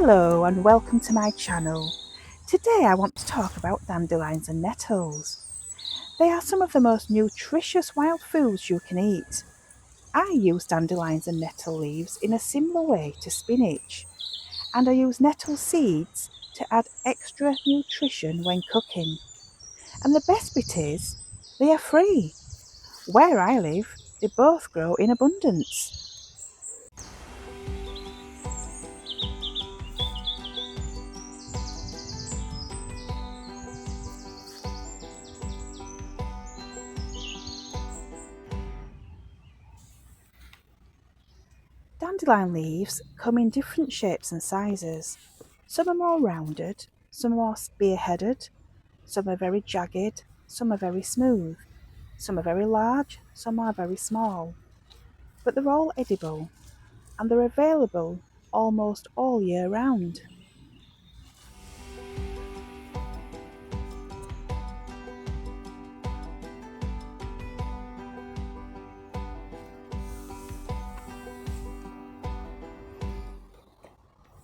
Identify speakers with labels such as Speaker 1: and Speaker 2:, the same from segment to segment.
Speaker 1: Hello and welcome to my channel. Today I want to talk about dandelions and nettles. They are some of the most nutritious wild foods you can eat. I use dandelions and nettle leaves in a similar way to spinach, and I use nettle seeds to add extra nutrition when cooking. And the best bit is, they are free. Where I live, they both grow in abundance. Dandelion leaves come in different shapes and sizes. Some are more rounded, some are more spear-headed, some are very jagged, some are very smooth, some are very large, some are very small. But they're all edible, and they're available almost all year round.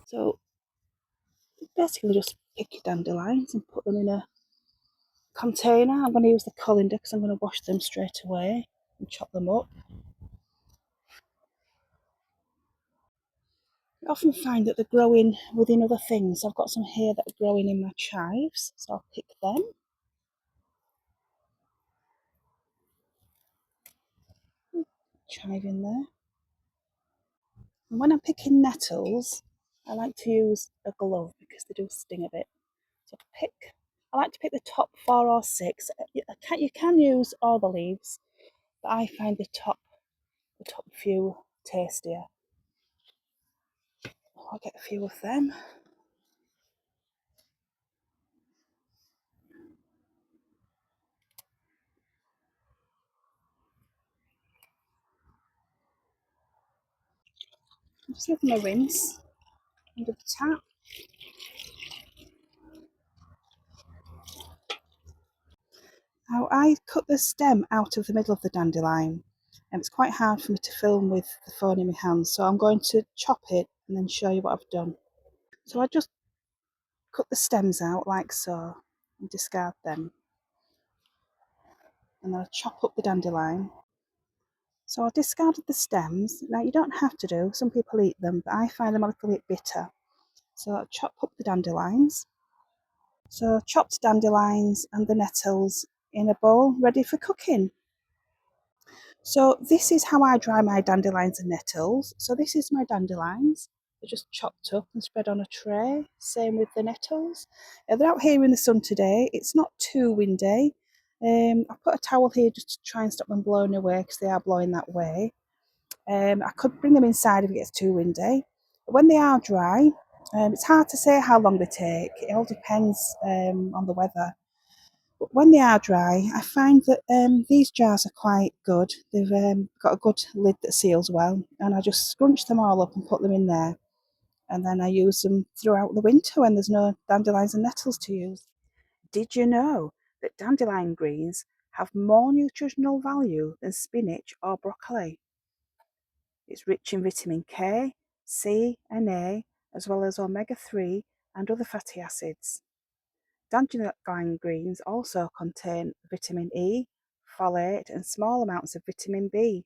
Speaker 1: So basically just pick your dandelions and put them in a container. I'm going to use the colander because I'm going to wash them straight away and chop them up. I often find that they're growing within other things. I've got some here that are growing in my chives, so I'll pick them. Chive in there. And when I'm picking nettles, I like to use a glove because they do sting a bit. So I like to pick the top 4 or 6. You can use all the leaves, but I find the top few tastier. I'll get a few of them. Just give them a rinse under the tap. Now I cut the stem out of the middle of the dandelion, and it's quite hard for me to film with the phone in my hand, so I'm going to chop it and then show you what I've done. So I just cut the stems out like so and discard them, and then I chop up the dandelion. So I discarded the stems. Now you don't have to do, some people eat them, but I find them a little bit bitter. So I chop up the dandelions. So chopped dandelions and the nettles in a bowl ready for cooking. So this is how I dry my dandelions and nettles. So this is my dandelions. They're just chopped up and spread on a tray. Same with the nettles. They're out here in the sun today. It's not too windy. I put a towel here just to try and stop them blowing away because they are blowing that way. I could bring them inside if it gets too windy. But when they are dry, it's hard to say how long they take. It all depends on the weather. But when they are dry, I find that these jars are quite good. They've got a good lid that seals well, and I just scrunch them all up and put them in there. And then I use them throughout the winter when there's no dandelions and nettles to use. Did you know that dandelion greens have more nutritional value than spinach or broccoli? It's rich in vitamin K, C, and A, as well as omega-3 and other fatty acids. Dandelion greens also contain vitamin E, folate, and small amounts of vitamin B.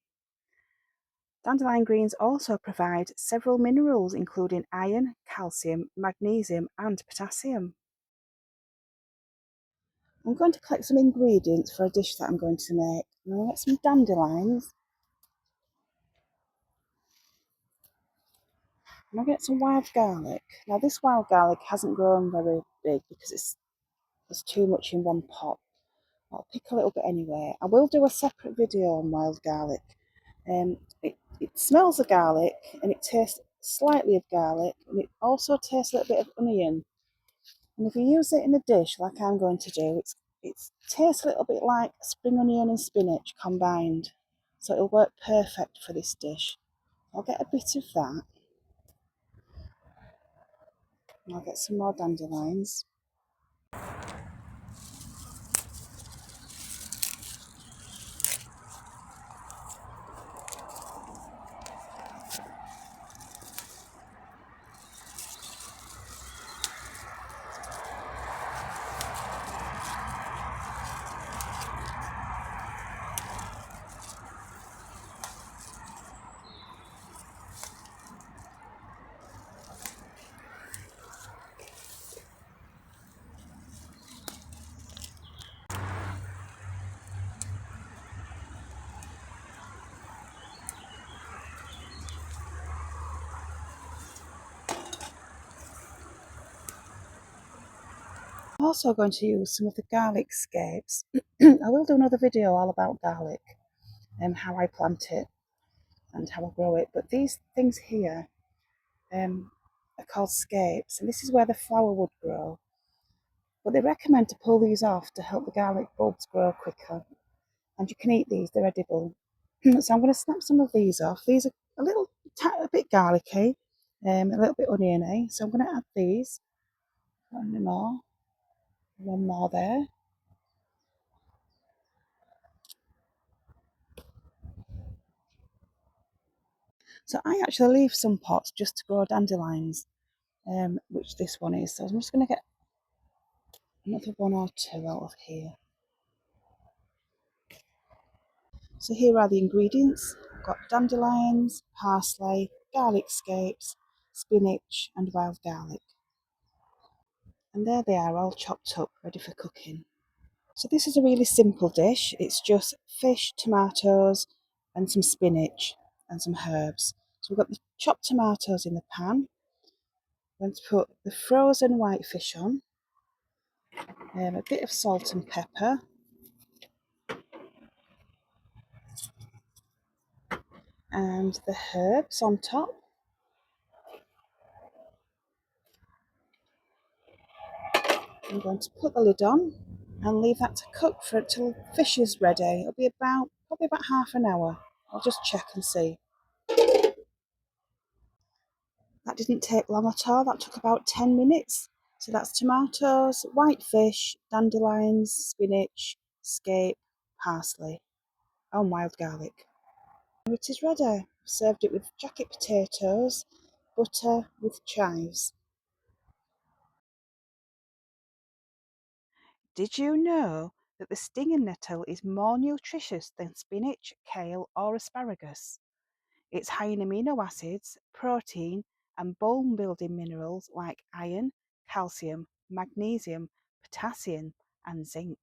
Speaker 1: Dandelion greens also provide several minerals including iron, calcium, magnesium, and potassium. I'm going to collect some ingredients for a dish that I'm going to make. I'm going to get some dandelions. I'm going to get some wild garlic. Now this wild garlic hasn't grown very big because there's too much in one pot. I'll pick a little bit anyway. I will do a separate video on wild garlic. It smells of garlic and it tastes slightly of garlic, and it also tastes a little bit of onion. And if you use it in a dish like I'm going to do, it tastes a little bit like spring onion and spinach combined. So it'll work perfect for this dish. I'll get a bit of that. And I'll get some more dandelions. also going to use some of the garlic scapes. I will do another video all about garlic and how I plant it and how I grow it. But these things here are called scapes, and this is where the flower would grow. But they recommend to pull these off to help the garlic bulbs grow quicker. And you can eat these, they're edible. So I'm going to snap some of these off. These are a bit garlicky, a little bit oniony. So I'm going to add these. One more there. So I actually leave some pots just to grow dandelions, which this one is. So I'm just going to get another one or two out of here. So here are the ingredients. I've got dandelions, parsley, garlic scapes, spinach and wild garlic. And there they are, all chopped up, ready for cooking. So this is a really simple dish. It's just fish, tomatoes and some spinach and some herbs. So we've got the chopped tomatoes in the pan. I'm going to put the frozen white fish on, a bit of salt and pepper, and the herbs on top. I'm going to put the lid on and leave that to cook for until the fish is ready. It'll be probably about half an hour. I'll just check and see. That didn't take long at all. That took about 10 minutes. So that's tomatoes, white fish, dandelions, spinach, scape, parsley, and wild garlic. It is ready. I've served it with jacket potatoes, butter with chives. Did you know that the stinging nettle is more nutritious than spinach, kale, or asparagus? It's high in amino acids, protein, and bone building minerals like iron, calcium, magnesium, potassium, and zinc.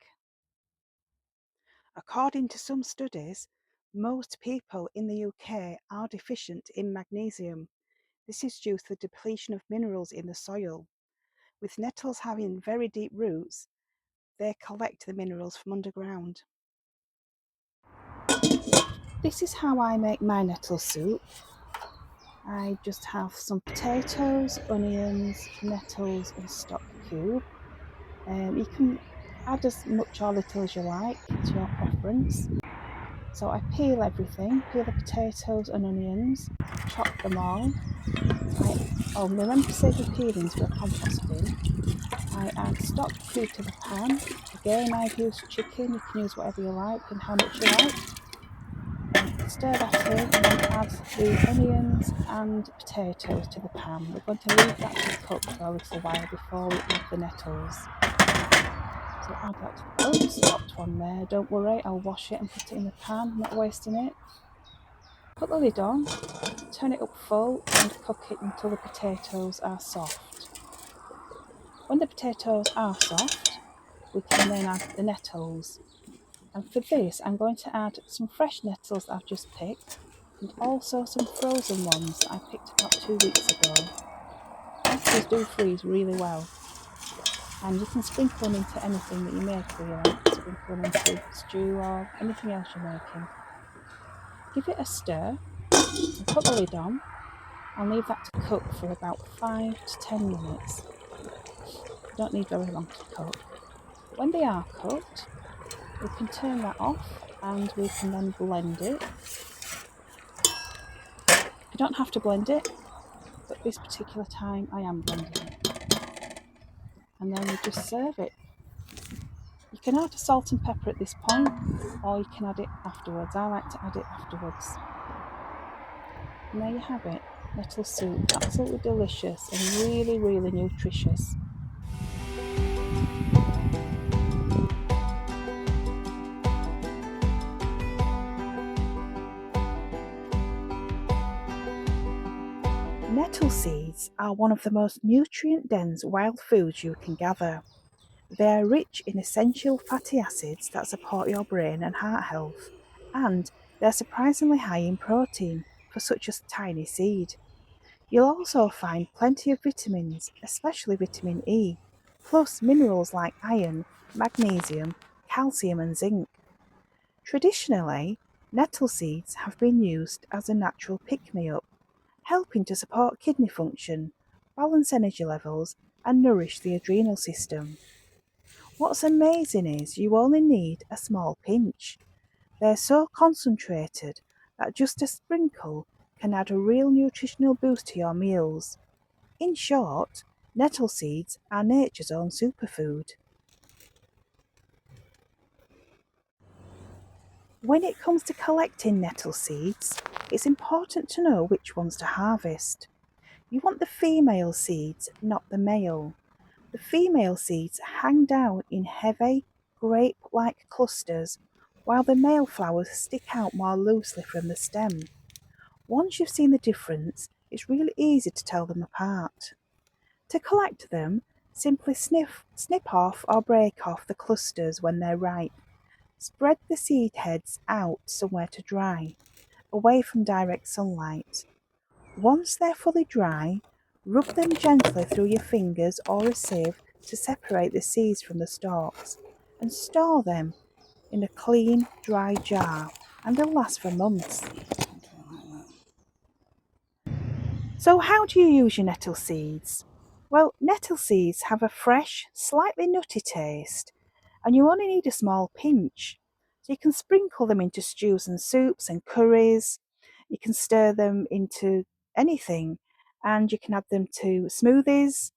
Speaker 1: According to some studies, most people in the UK are deficient in magnesium. This is due to the depletion of minerals in the soil. With nettles having very deep roots, they collect the minerals from underground. This is how I make my nettle soup. I just have some potatoes, onions, nettles and stock cube. You can add as much or little as you like, it's your preference. So I peel everything, peel the potatoes and onions, chop them all. Remember to save your peelings for a compost bin. I add stock cube to the pan. Again, I've used chicken, you can use whatever you like and how much you like. Stir that in and then add the onions and potatoes to the pan. We're going to leave that to cook for a little while before we add the nettles. So add that to the stopped one there. Don't worry, I'll wash it and put it in the pan, not wasting it. Put the lid on, turn it up full and cook it until the potatoes are soft. When the potatoes are soft, we can then add the nettles. And for this, I'm going to add some fresh nettles that I've just picked and also some frozen ones that I picked about 2 weeks ago. Nettles do freeze really well. And you can sprinkle them into anything that you make really. Sprinkle them into stew or anything else you're making. Give it a stir and put the lid on and leave that to cook for about 5 to 10 minutes. You don't need very long to cook. When they are cooked, we can turn that off and we can then blend it. You don't have to blend it, but this particular time I am blending it. And then we just serve it. You can add salt and pepper at this point, or you can add it afterwards. I like to add it afterwards. And there you have it, nettle soup. Absolutely delicious and really, really nutritious. Nettle seeds are one of the most nutrient-dense wild foods you can gather. They are rich in essential fatty acids that support your brain and heart health, and they're surprisingly high in protein for such a tiny seed. You'll also find plenty of vitamins, especially vitamin E. plus minerals like iron, magnesium, calcium, and zinc. Traditionally, nettle seeds have been used as a natural pick me up, helping to support kidney function, balance energy levels, and nourish the adrenal system. What's amazing is you only need a small pinch. They're so concentrated that just a sprinkle can add a real nutritional boost to your meals. In short, nettle seeds are nature's own superfood. When it comes to collecting nettle seeds, it's important to know which ones to harvest. You want the female seeds, not the male. The female seeds hang down in heavy, grape-like clusters, while the male flowers stick out more loosely from the stem. Once you've seen the difference, it's really easy to tell them apart. To collect them, simply snip off or break off the clusters when they're ripe. Spread the seed heads out somewhere to dry, away from direct sunlight. Once they're fully dry, rub them gently through your fingers or a sieve to separate the seeds from the stalks, and store them in a clean, dry jar, and they'll last for months. So, how do you use your nettle seeds? Well, nettle seeds have a fresh, slightly nutty taste, and you only need a small pinch. So, you can sprinkle them into stews and soups and curries. You can stir them into anything, and you can add them to smoothies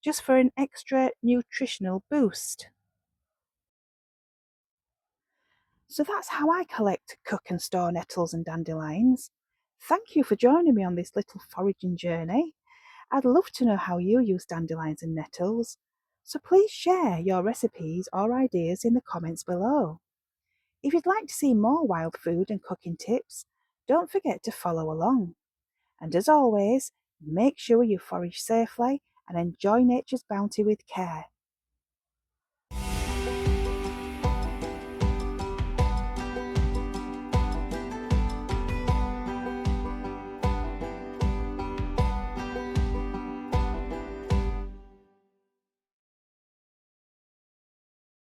Speaker 1: just for an extra nutritional boost. So, that's how I collect, cook, and store nettles and dandelions. Thank you for joining me on this little foraging journey. I'd love to know how you use dandelions and nettles, so please share your recipes or ideas in the comments below. If you'd like to see more wild food and cooking tips, don't forget to follow along. And as always, make sure you forage safely and enjoy nature's bounty with care.